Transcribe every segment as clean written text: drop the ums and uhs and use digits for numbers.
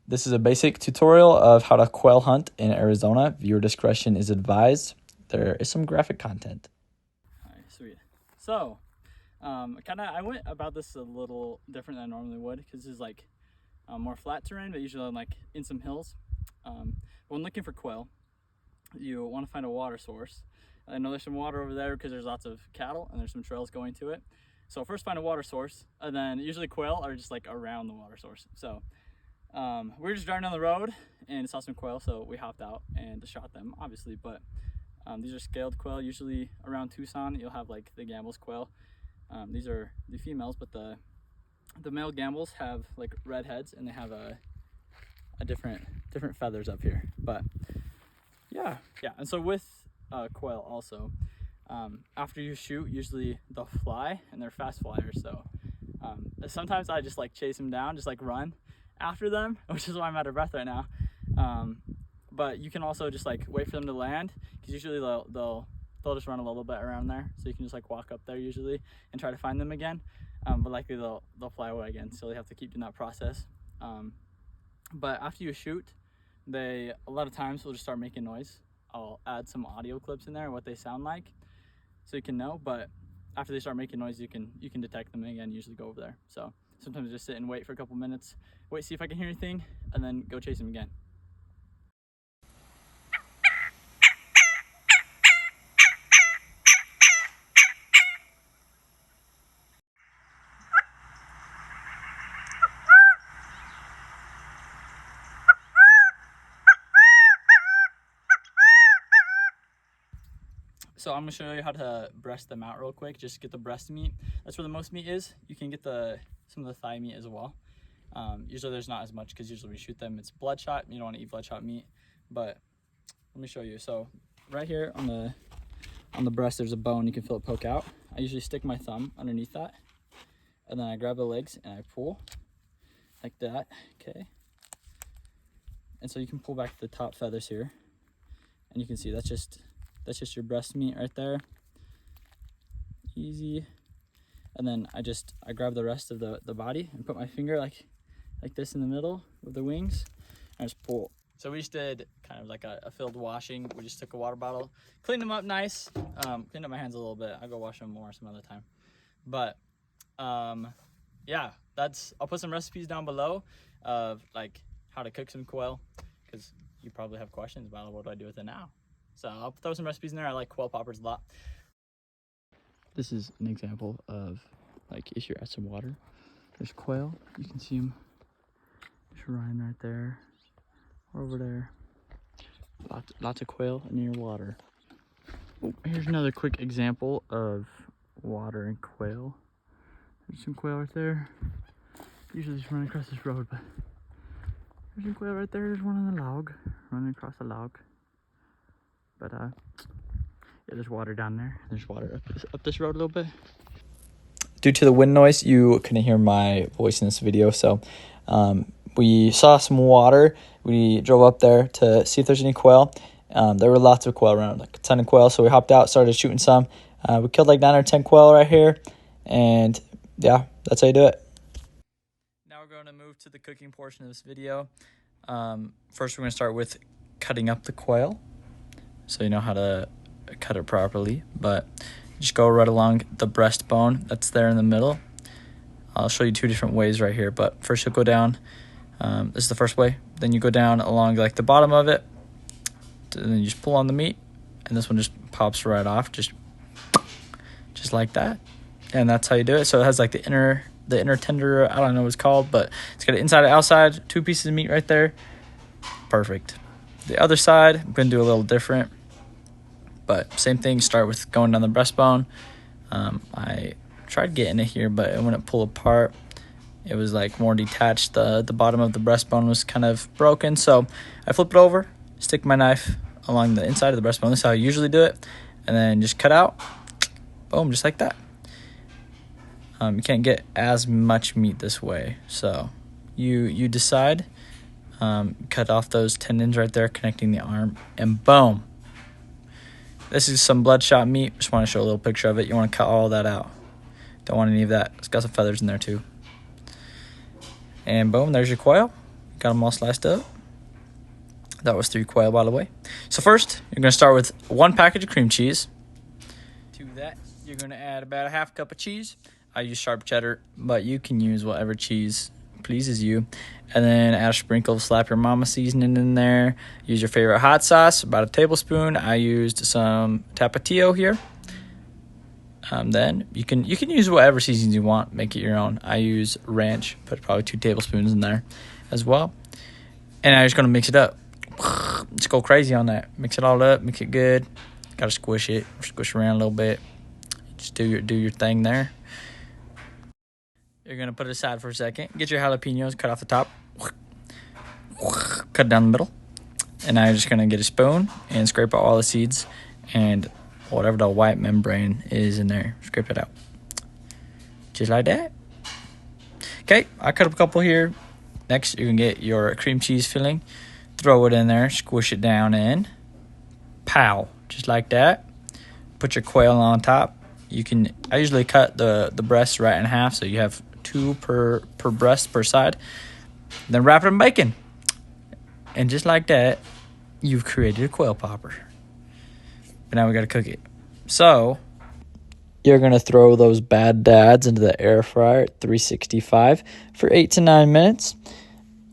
This is a basic tutorial of how to quail hunt in Arizona. Viewer discretion is advised. There is some graphic content. All right, sweet. So, I went about this a little different than I normally would because this is like more flat terrain, but usually I'm like in some hills. When looking for quail, you want to find a water source. I know there's some water over there because there's lots of cattle and there's some trails going to it. So first find a water source, and then usually quail are just like around the water source. So we were just driving down the road and saw some quail, so we hopped out and shot them, obviously. But these are scaled quail. Usually around Tucson, you'll have like the Gambel's quail. These are the females, but the male Gambel's have like red heads, and they have a different feathers up here. But yeah. And so with quail also, after you shoot, usually they'll fly, and they're fast flyers. So sometimes I just like chase them down, just like run after them, which is why I'm out of breath right now. But you can also just like wait for them to land, because usually they'll just run a little bit around there, so you can just like walk up there usually and try to find them again. But likely they'll fly away again, so you have to keep doing that process. But after you shoot, they a lot of times will just start making noise. I'll add some audio clips in there, what they sound like, so you can know. But after they start making noise, you can detect them again. Usually go over there. So sometimes just sit and wait for a couple minutes, see if I can hear anything, and then go chase them again. So I'm gonna show you how to breast them out real quick. Just get the breast meat. That's where the most meat is. You can get some of the thigh meat as well. Usually there's not as much, because usually we shoot them, it's bloodshot. You don't want to eat bloodshot meat. But let me show you. So right here on the breast, there's a bone you can feel it poke out. I usually stick my thumb underneath that, and then I grab the legs and I pull like that. Okay. And so you can pull back the top feathers here, and you can see that's just your breast meat right there. Easy. And then I grab the rest of the body and put my finger like this in the middle with the wings, and I just pull. So we just did kind of like a field washing. We just took a water bottle, cleaned them up nice, cleaned up my hands a little bit. I'll go wash them more some other time. But yeah, I'll put some recipes down below of like how to cook some quail, because you probably have questions about what do I do with it now. So I'll throw some recipes in there. I like Quail Poppers a lot. This is an example of like if you add some water. There's quail. You can see them just running right there, over there. Lots of quail in your water. Oh, here's another quick example of water and quail. There's some quail right there. Usually just running across this road, but there's some quail right there. There's one on the log, running across the log. But yeah, there's water down there. There's water up this road a little bit. Due to the wind noise, you couldn't hear my voice in this video. So we saw some water. We drove up there to see if there's any quail. There were lots of quail around, like a ton of quail. So we hopped out, started shooting some. We killed like 9 or 10 quail right here. And yeah, that's how you do it. Now we're going to move to the cooking portion of this video. First, we're going to start with cutting up the quail, so you know how to cut it properly. But just go right along the breastbone that's there in the middle. I'll show you 2 different ways right here, but first you'll go down, this is the first way, then you go down along like the bottom of it, and then you just pull on the meat, and this one just pops right off, just like that. And that's how you do it. So it has like the inner tender, I don't know what it's called, but it's got an inside and outside, 2 pieces of meat right there. Perfect. The other side, I'm going to do a little different, but same thing. Start with going down the breastbone. I tried getting it here, but it wouldn't pull apart. It was like more detached. The bottom of the breastbone was kind of broken, so I flip it over, stick my knife along the inside of the breastbone. This is how I usually do it, and then just cut out. Boom, just like that. You can't get as much meat this way, so you decide. Cut off those tendons right there connecting the arm, and boom. This is some bloodshot meat. Just want to show a little picture of it. You want to cut all that out. Don't want any of that. It's got some feathers in there too. And boom, there's your quail. Got them all sliced up. That was 3 quail, by the way. So first, you're going to start with 1 package of cream cheese. To that, you're going to add about a half cup of cheese. I use sharp cheddar, but you can use whatever cheese pleases you. And then add a sprinkle of Slap Your Mamma seasoning in there. Use your favorite hot sauce, about a tablespoon. I used some Tapatio here. Then you can use whatever seasonings you want. Make it your own. I use ranch. Put probably 2 tablespoons in there as well. And I'm just going to mix it up. Just go crazy on that. Mix it all up. Mix it good. Got to squish it. Squish around a little bit. Just do your thing there. You're going to put it aside for a second. Get your jalapenos, cut off the top. Cut down the middle. And now you're just going to get a spoon and scrape out all the seeds and whatever the white membrane is in there. Scrape it out. Just like that. Okay, I cut up a couple here. Next, you can get your cream cheese filling. Throw it in there. Squish it down in. Pow. Just like that. Put your quail on top. I usually cut the breasts right in half, so you have 2 per breast per side. Then wrap it in bacon. And just like that, you've created a quail popper. But now we got to cook it. So you're going to throw those bad dads into the air fryer at 365 for 8 to 9 minutes.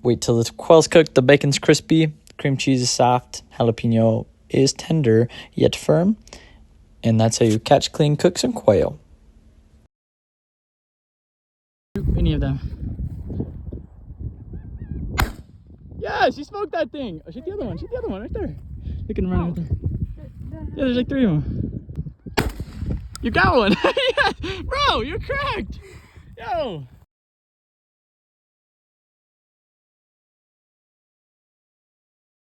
Wait till the quail's cooked, the bacon's crispy, cream cheese is soft, jalapeno is tender yet firm. And that's how you catch, clean, cook some quail. Any of them. Yeah, she smoked that thing. Oh, shoot the other one. Shoot the other one right there. Looking around right there. Yeah, there's like 3 of them. You got one. Yes. Bro, you're cracked. Yo.